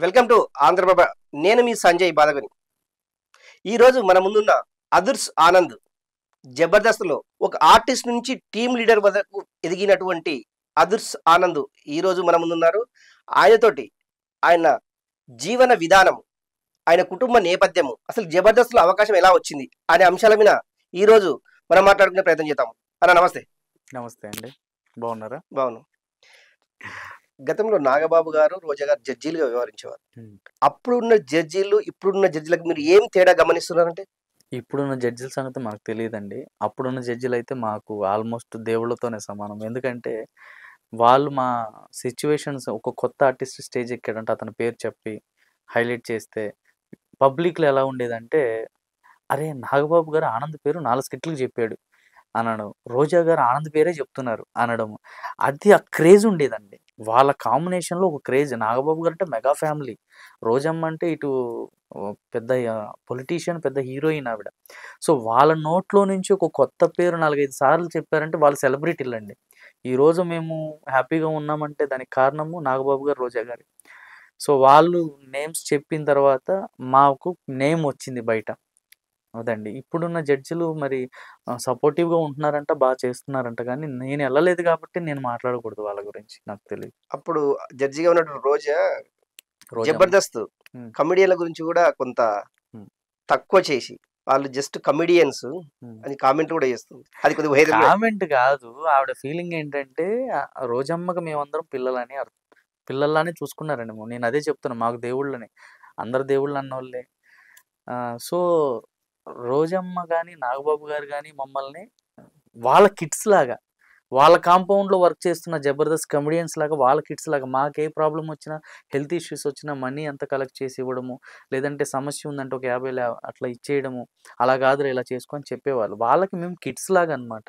Welcome to Andhraprabha. నేను మీ సంజయ్ బాలగని. ఈరోజు మన ముందున్న అదుర్స్ ఆనంద్ జబర్దస్త్లో ఒక ఆర్టిస్ట్ నుంచి టీమ్ లీడర్ వరకు ఎదిగినటువంటి అదుర్స్ ఆనంద్ ఈరోజు మన ముందున్నారు. ఆయనతోటి ఆయన జీవన విధానం, ఆయన కుటుంబ నేపథ్యము, అసలు జబర్దస్త్లో అవకాశం ఎలా వచ్చింది అనే అంశాల మీద ఈరోజు మనం మాట్లాడుకునే ప్రయత్నం చేద్దాం. అన్న నమస్తే. నమస్తే అండి, బాగున్నారా? బాగున్నాం. గతంలో నాగబాబు గారు, రోజా గారు జడ్జీలుగా వ్యవహరించేవారు. అప్పుడున్న జడ్జీలు ఇప్పుడున్న జడ్జీలకు మీరు ఏం తేడా గమనిస్తున్నారంటే? ఇప్పుడున్న జడ్జిల సంగతి మాకు తెలియదండి. అప్పుడున్న జడ్జిలు అయితే మాకు ఆల్మోస్ట్ దేవుళ్ళతోనే సమానం. ఎందుకంటే వాళ్ళు మా సిచ్యువేషన్స్, ఒక కొత్త ఆర్టిస్ట్ స్టేజ్ ఎక్కాడంటే అతని పేరు చెప్పి హైలైట్ చేస్తే పబ్లిక్లో ఎలా ఉండేదంటే, అరే నాగబాబు గారు ఆనంద్ పేరు 4 స్కిట్లకు చెప్పాడు అనడం, రోజా గారు ఆనంద్ పేరే చెప్తున్నారు అనడం, అది ఆ క్రేజ్ ఉండేదండి. వాళ్ళ కాంబినేషన్లో ఒక క్రేజ్. నాగబాబు గారు అంటే మెగా ఫ్యామిలీ, రోజమ్మ అంటే ఇటు పెద్ద పొలిటీషియన్, పెద్ద హీరోయిన్ ఆవిడ. సో వాళ్ళ నోట్లో నుంచి ఒక కొత్త పేరు 4-5 సార్లు చెప్పారంటే వాళ్ళు సెలబ్రిటీలు అండి. ఈరోజు మేము హ్యాపీగా ఉన్నామంటే దానికి కారణము నాగబాబు గారు, రోజా గారు. సో వాళ్ళు నేమ్స్ చెప్పిన తర్వాత మాకు నేమ్ వచ్చింది బయట. అదండి. ఇప్పుడున్న జడ్జిలు మరి సపోర్టివ్‌గా ఉంటున్నారంట, బాగా చేస్తున్నారంట. కానీ నేను ఎళ్ళలేదు కాబట్టి నేను మాట్లాడకూడదు వాళ్ళ గురించి. నాకు తెలీదు. అప్పుడు జడ్జిగా ఉన్నటువంటి రోజా రోజమ్మ. జబర్దస్త్ హ్మ్. కమెడియన్ల గురించి కూడా కొంత హ్మ్. తక్కువ చేసి, వాళ్ళు జస్ట్ కమెడియన్స్ హ్మ్. అని కామెంట్ కూడా చేస్తుంది. అది కొద్దిగా వైరల్. కామెంట్ కాదు. ఆవిడ ఫీలింగ్ ఏంటంటే రోజమ్మకి మేమందరం పిల్లలని పిల్లల్లానే చూసుకున్నారండి. నేను అదే చెప్తున్నా. మాకు దేవుళ్ళని. అందరు దేవుళ్ళు అన్నోళ్ళే. సో రోజమ్మ గాని, నాగబాబు గారు గాని మమ్మల్ని వాళ్ళ కిడ్స్ లాగా, వాళ్ళ కాంపౌండ్‌లో వర్క్ చేస్తున్న జబర్దస్త్ కమెడియన్స్ లాగా, వాళ్ళ కిడ్స్ లాగా మాకే ప్రాబ్లమ్ వచ్చినా, హెల్త్ ఇష్యూస్ వచ్చినా మనీ అంతా కలెక్ట్ చేసి ఇవ్వడము, లేదంటే సమస్య ఉందంటే ఒక 50 అట్లా ఇచ్చేయడము. అలా కాదురా ఇలా చేసుకో అని చెప్పేవాళ్ళు. వాళ్ళకి మేము కిడ్స్ లాగా అన్నమాట.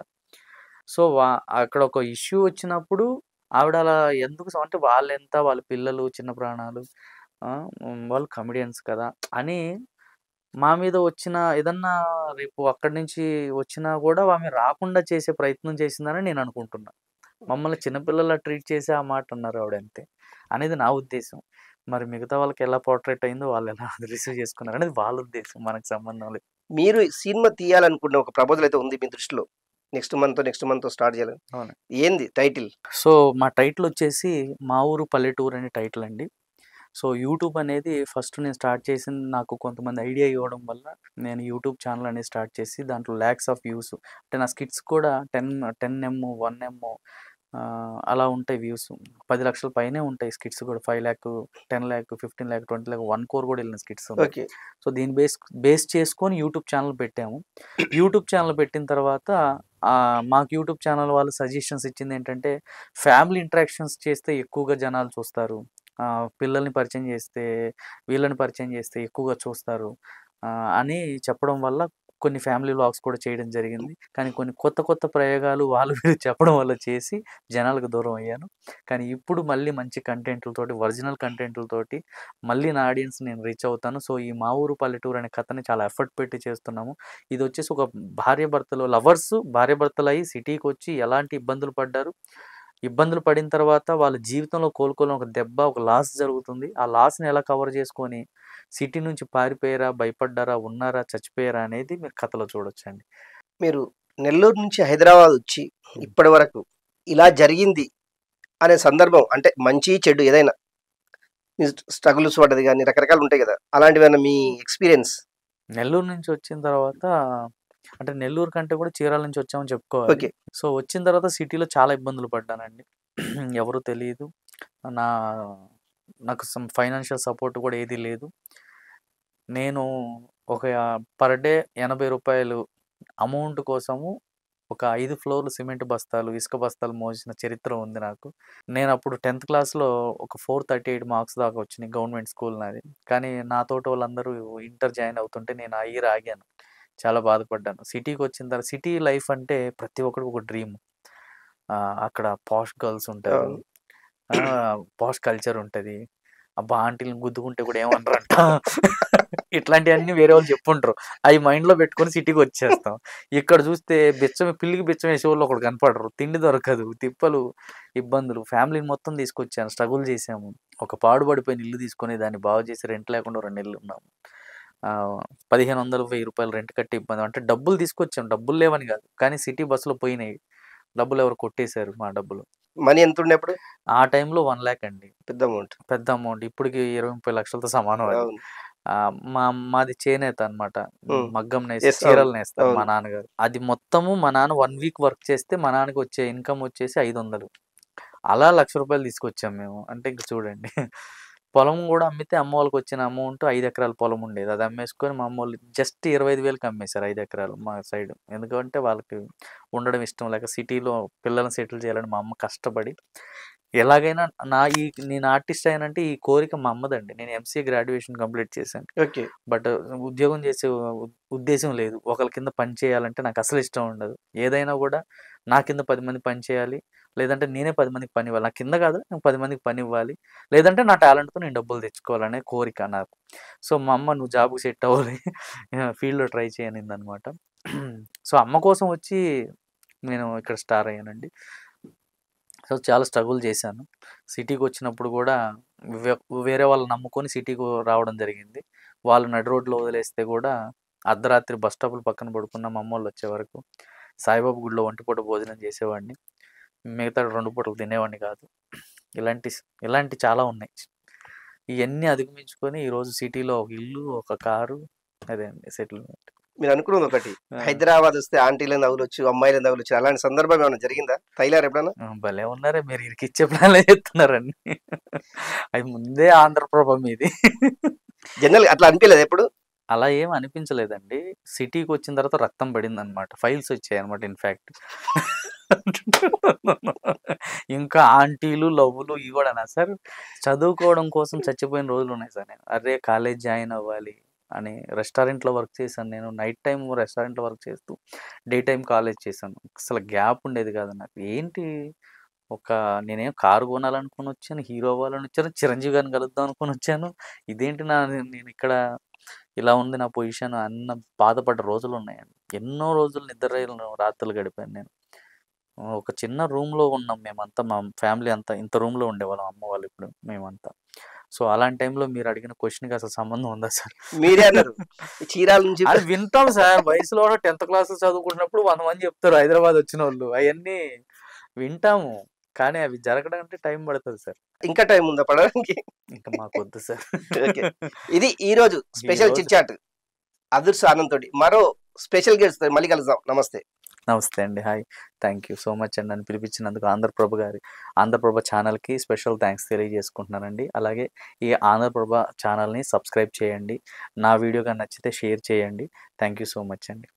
సో అక్కడ ఒక ఇష్యూ వచ్చినప్పుడు ఆవిడ అలా ఎందుకు అంటే వాళ్ళెంత, వాళ్ళ పిల్లలు చిన్న ప్రాణాలు, వాళ్ళు కమెడియన్స్ కదా అని మా మీద వచ్చిన ఏదన్నా రేపు అక్కడి నుంచి వచ్చినా కూడా ఆమె రాకుండా చేసే ప్రయత్నం చేసిందని నేను అనుకుంటున్నా. మమ్మల్ని చిన్నపిల్లలా ట్రీట్ చేసి ఆ మాట అన్నారు ఆవిడ, అంతే అనేది నా ఉద్దేశం. మరి మిగతా వాళ్ళకి ఎలా పోర్ట్రేట్ అయిందో వాళ్ళు ఎలా రిసీవ్ చేసుకున్నారు అనేది వాళ్ళ ఉద్దేశం, మనకు సంబంధం లేదు. మీరు సినిమా తీయాలనుకున్న ఒక ప్రపోజల్ అయితే ఉంది మీ దృష్టిలో, నెక్స్ట్ మంత్ స్టార్ట్ చేయాలి. అవును. ఏంది టైటిల్? సో మా టైటిల్ వచ్చేసి మా ఊరు పల్లెటూరు అనే టైటిల్ అండి. సో యూట్యూబ్ అనేది ఫస్ట్ నేను స్టార్ట్ చేసింది, నాకు కొంతమంది ఐడియా ఇవ్వడం వల్ల నేను యూట్యూబ్ ఛానల్ అనేది స్టార్ట్ చేసి దాంట్లో ల్యాక్స్ ఆఫ్ వ్యూస్, అంటే నా స్కిట్స్ కూడా 10M 1M అలా ఉంటాయి వ్యూస్. 10 లక్షల పైనే ఉంటాయి స్కిట్స్ కూడా. 5 lakh 10 lakh 15 lakh 20 lakh 1 crore కూడా వెళ్ళిన స్కిట్స్ ఉన్నాయి. ఓకే. సో దీన్ని బేస్ చేసుకొని యూట్యూబ్ ఛానల్ పెట్టాము. యూట్యూబ్ ఛానల్ పెట్టిన తర్వాత మాకు యూట్యూబ్ ఛానల్ వాళ్ళు సజెషన్స్ ఇచ్చింది ఏంటంటే, ఫ్యామిలీ ఇంటరాక్షన్స్ చేస్తే ఎక్కువగా జనాలు చూస్తారు, పిల్లల్ని పరిచయం చేస్తే, వీళ్ళని పరిచయం చేస్తే ఎక్కువగా చూస్తారు అని చెప్పడం వల్ల కొన్ని ఫ్యామిలీ వ్లాగ్స్ కూడా చేయడం జరిగింది. కానీ కొన్ని కొత్త ప్రయోగాలు వాళ్ళు వీళ్ళు చెప్పడం వల్ల చేసి జనాలకు దూరం అయ్యాను. కానీ ఇప్పుడు మళ్ళీ మంచి కంటెంట్లతోటి, ఒరిజినల్ కంటెంట్లతోటి మళ్ళీ నా ఆడియన్స్ నేను రీచ్ అవుతాను. సో ఈ మా ఊరు పల్లెటూరు అనే కథని చాలా ఎఫర్ట్ పెట్టి చేస్తున్నాము. ఇది వచ్చేసి ఒక భార్యాభర్తలు, లవర్స్ భార్యాభర్తలు అయ్యి సిటీకి వచ్చి ఎలాంటి ఇబ్బందులు పడ్డారు, ఇబ్బందులు పడిన తర్వాత వాళ్ళ జీవితంలో కోలుకోలేని ఒక దెబ్బ, ఒక లాస్ జరుగుతుంది. ఆ లాస్ని ఎలా కవర్ చేసుకొని సిటీ నుంచి పారిపోయారా, భయపడ్డారా, ఉన్నారా, చచ్చిపోయారా అనేది మీరు కథలో చూడొచ్చండి. మీరు నెల్లూరు నుంచి హైదరాబాద్ వచ్చి ఇప్పటి వరకు ఇలా జరిగింది అనే సందర్భం, అంటే మంచి చెడు ఏదైనా స్ట్రగుల్స్ పడ్డది కానీ రకరకాలు ఉంటాయి కదా, అలాంటివైనా మీ ఎక్స్పీరియన్స్? నెల్లూరు నుంచి వచ్చిన తర్వాత, అంటే నెల్లూరు కంటే కూడా చీరాల నుంచి వచ్చామని చెప్పుకోవాలి. ఓకే. సో వచ్చిన తర్వాత సిటీలో చాలా ఇబ్బందులు పడ్డానండి. ఎవరు తెలియదు, నాకు ఫైనాన్షియల్ సపోర్ట్ కూడా ఏది లేదు. నేను ఒక పర్ డే 80 రూపాయలు అమౌంట్ కోసము ఒక 5 ఫ్లోర్లు సిమెంట్ బస్తాలు, ఇసుక బస్తాలు మోసిన చరిత్ర ఉంది నాకు. నేను అప్పుడు 10th క్లాస్లో ఒక 438 మార్క్స్ దాకా వచ్చినాయి. గవర్నమెంట్ స్కూల్ నాది. కానీ నా తోటి వాళ్ళందరూ ఇంటర్ జాయిన్ అవుతుంటే నేను ఆ ఇయర్ ఆగాను. చాలా బాధపడ్డాను. సిటీకి వచ్చిన తర్వాత సిటీ లైఫ్ అంటే ప్రతి ఒక్కరికి ఒక డ్రీమ్. అక్కడ పాష్ గర్ల్స్ ఉంటారు, పాష్ కల్చర్ ఉంటుంది. అబ్బా ఆంటీలను గుద్దుకుంటే కూడా ఏమనరంట. ఇట్లాంటివన్నీ వేరే వాళ్ళు చెప్పుంటారు. అవి మైండ్లో పెట్టుకొని సిటీకి వచ్చేస్తాం. ఇక్కడ చూస్తే పిల్లికి బిచ్చం వేసే వాళ్ళు ఒకడు కనపడరు, తిండి దొరకదు, తిప్పలు, ఇబ్బందులు, ఫ్యామిలీని మొత్తం తీసుకొచ్చాను, స్ట్రగుల్ చేసాము. ఒక పాడుబడిపోయిన ఇల్లు తీసుకొని దాన్ని బాగు చేసి రెంట్ లేకుండా 2 నెలలు ఉన్నాము. 1500, 1000 రెంట్ కట్టే ఇబ్బంది. అంటే డబ్బులు తీసుకొచ్చాం. డబ్బులు లేవని కాదు. కానీ సిటీ బస్సులో పోయినాయి. డబ్బులు ఎవరో కొట్టేశారు మా డబ్బులు. మనీ ఎంత ఉండే అప్పుడు? ఆ టైంలో 1,00,000 అండి. పెద్ద అమౌంట్. పెద్ద అమౌంట్. ఇప్పటికి 20, 30 లక్షలతో సమానం అది. అవును. మాది చేనేత అన్నమాట. హ్మ్. మగ్గం నేసి యెస్. అవును. చీరలు నేస్తారు మా అవును. నాన్నగారు. అది మొత్తము మా నాన్న 1 వీక్ వర్క్ చేస్తే మా నాన్నకి వచ్చే ఇన్‌కమ్ వచ్చేసి 500. అలా రూ. 1,00,000 తీసుకొచ్చాం మేము. అంటే ఇంక చూడండి. పొలం గూడా అమ్మితే అమ్మ వాళ్ళకొచ్చిన అమౌంట్ 5 ఎకరాల పొలం ఉండేది. అది అమ్మేసుకొని మా అమ్మోళ్ళు జస్ట్ 25,000కి అమ్మేశారు 5 ఎకరాలు మా సైడ్. ఎందుకంటే వాళ్ళకి ఉండడం ఇష్టం లేక సిటీలో పిల్లల్ని సెటిల్ చేయాలని మా అమ్మ కష్టపడి ఎలాగైనా నేను ఆర్టిస్ట్ అయ్యానంటే ఈ కోరిక మా అమ్మదండి. నేను ఎంసీఏ గ్రాడ్యుయేషన్ కంప్లీట్ చేశాను. ఓకే. బట్ ఉద్యోగం చేసే ఉద్దేశం లేదు. ఒకళ్ళ కింద పని చేయాలంటే నాకు అసలు ఇష్టం ఉండదు. ఏదైనా గూడా నా కింద 10 మంది పని చేయాలి. లేదంటే నేనే 10 మందికి పని ఇవ్వాలి. నా కింద కాదు నేను 10 మందికి పని ఇవ్వాలి. లేదంటే నా టాలెంట్‌తో నేను డబ్బులు తెచ్చుకోవాలనే కోరిక నాకు. సో, మా అమ్మ "నువ్వు జాబ్‌కి సెట్ అవ్వాలి. ఫీల్డ్‌లో ట్రై చెయి" అనిందనమాట. సో, అమ్మ కోసం వచ్చి నేను ఇక్కడ స్టార్ అయ్యానండి. సో, చాలా స్ట్రగుల్ చేశాను. సిటీకొచ్చినప్పుడు గూడా వె వేరే వాళ్ళని నమ్ముకొని సిటీకి రావడం జరిగింది. వాళ్ళు నడి రోడ్లో వదిలేస్తే గూడా అర్ధరాత్రి బస్ స్టాపుల పక్కన పడుకున్న మా అమ్మోళ్ళొచ్చే వరకు సాయిబాబా గుడిలో ఒంటిపూట భోజనం చేసేవాడిని. మిగతా 2 పూటలు తినేవాడిని కాదు. ఇలాంటి ఇలాంటి చాలా ఉన్నాయి. ఇయన్నీ అధిగమించుకొని ఈరోజు సిటీలో ఒక ఇల్లు, ఒక కారు అదే అండి సెటిల్‌మెంట్. మీరు అనుకున్నది ఒకటి. ఆ! హైదరాబాద్ వస్తే ఆంటీలని తగులొచ్చు, ఏమైనా తగులొచ్చు. అలాంటి సందర్భం ఏమైనా జరిగిందా? తగిలారా ఎప్పుడన్నా? భలే ఉన్నారే మీరు ఇరికిచ్చే ప్లాన్‌లే చెప్తున్నారండి. అది ముందే ఆంధ్రప్రభ మీది. జనరల్‌గా అట్లా అనిపియలేదా ఎప్పుడు? అలా ఏమి అనిపించలేదండి. సిటీకొచ్చిన తర్వాత రక్తం పడిందనమాట. ఫైల్స్ వచ్చాయన్నమాట ఇన్‌ఫాక్ట్. ఇంకా ఆంటీలు, లవ్వులు ఇవి కూడానా సార్? చదువుకోవడం కోసం చచ్చిపోయిన రోజులున్నాయి సార్ నేను. అరే! కాలేజ్ జాయిన్ అవ్వాలి అని రెస్టారెంట్‌లో వర్క్ చేశాను నేను. నైట్ టైమ్ రెస్టారెంట్‌లో వర్క్ చేస్తూ, డే టైమ్ కాలేజ్ చేశాను. అసలు గ్యాప్ ఉండేది కాదు నాకు. ఏంటి నేనేం కారు కొనాలనుకోనొచ్చాను, హీరో అవ్వాలనొచ్చాను, చిరంజీవి గారిని కలుద్దాం అనుకోనొచ్చాను. ఇదేంటి నేనిక్కడ ఇలా ఉంది నా పొజిషన్ అన్న బాధపడ్డ రోజులున్నాయండి. ఎన్నో రోజులు నిద్రలేని రాత్రులు గడిపాను నేను. ఒక చిన్న రూమ్‌లో ఉన్నాం మేమంతా. మా ఫ్యామిలీ అంతా ఇంత రూమ్‌లో ఉండేవాళ్ళం అమ్మ వాళ్ళు ఇప్పుడు మేమంతా. సో, అలాంటి టైంలో మీరు అడిగిన క్వెషన్‌కి అసలు సంబంధం ఉందా సార్? మీరే అన్నారు. ఈ చీరాల నుంచి అది వింటాం సార్. వయసులో 10థ్ క్లాస్ చదువుకుంటున్నప్పుడు 100 మంది చెప్తారు హైదరాబాద్ వచ్చినోళ్ళు. అయన్నీ వింటాము. కానీ అవి జరగడానికి టైం పడతది సార్. ఇంకా టైం ఉందా పడడానికి? ఇంక మాకొద్దు సార్. ఓకే. ఇది ఈరోజు స్పెషల్ ఈరోజు చిట్ చాట్. అదుర్స్ ఆనంద్ తోటి. మరో స్పెషల్ గెస్ట్‌తో మళ్ళీ కలుద్దాం. నమస్తే. నమస్తే అండి. Hi. Thank you so much అండి నన్ను పిలిపించినందుకు. ఆంధ్రప్రభ ఛానల్‌కి స్పెషల్ థాంక్స్ తెలియజేసుకుంటున్నానండి. అలాగే ఈ ఆంధ్రప్రభ ఛానల్‌ని సబ్స్క్రైబ్ చేయండి. నా వీడియో గాని నచ్చితే షేర్ చేయండి. థ్యాంక్ యూ సో మచ్ అండి.